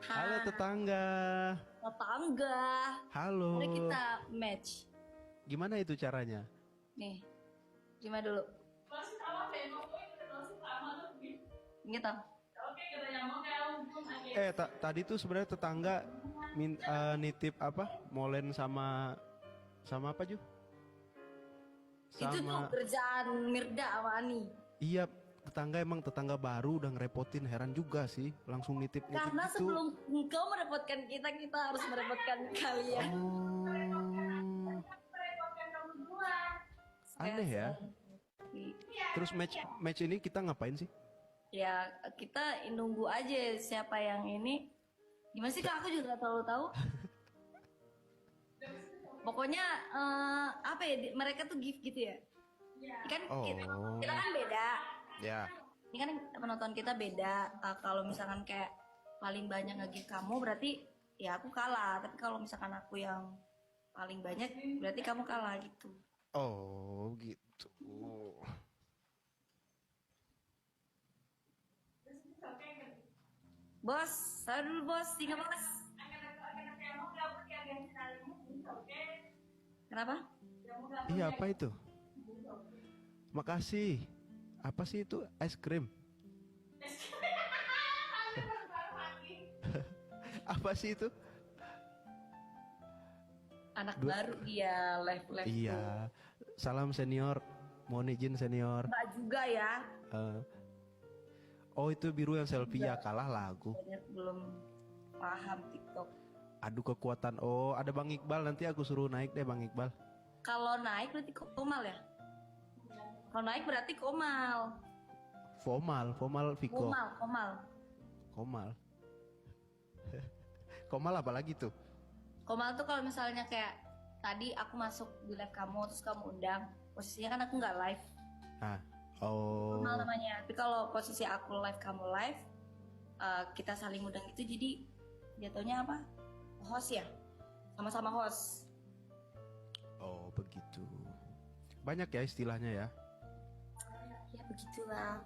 Halo tetangga. Tetangga. Halo. Mari kita match. Gimana itu caranya? Nih, terima dulu. Gitu. Tadi tuh sebenarnya tetangga nitip apa? Molen sama apa Ju? Itu tuh kerjaan Mirda sama Ani. Iya, tetangga baru udah ngerepotin, heran juga sih, langsung nitip Karena gitu. sebelum engkau merepotkan kita, kita harus merepotkan kalian. Oh, aneh ya. Terus match ini kita ngapain sih? Ya kita nunggu aja siapa yang ini. Gimana sih Kak? Aku juga gak terlalu tahu. Pokoknya apa ya? Mereka tuh gift gitu ya. Kan kita kan beda. Ya. Ini kan penonton kita beda. Kalau misalkan kayak paling banyak nge-gift kamu, berarti ya aku kalah. Tapi kalau misalkan aku yang paling banyak, berarti kamu kalah gitu. Oh, gitu. Bos, saya dulu bos, tinggal bos. Kenapa? Iya, apa itu? Makasih. Apa sih itu? Es krim. Apa sih itu? Anak baru dia live. Iya. Salam senior. Mohon izin senior. Enggak juga ya. Oh, itu biru yang selfie ya, kalah lagu. Banyak belum paham TikTok. Adu kekuatan. Oh, ada Bang Iqbal, nanti aku suruh naik deh Bang Iqbal. Kalau naik berarti komal ya? Kalau naik berarti komal. Formal Viko. Komal. Komal apa lagi tuh? Komal tuh kalau misalnya kayak tadi aku masuk di live kamu terus kamu undang, posisinya kan aku nggak live. Oh. Komal namanya. Tapi kalau posisi aku live kamu live, kita saling undang itu jadi jatuhnya apa? Host ya, sama-sama host. Oh begitu. Banyak ya istilahnya ya. Ya begitulah.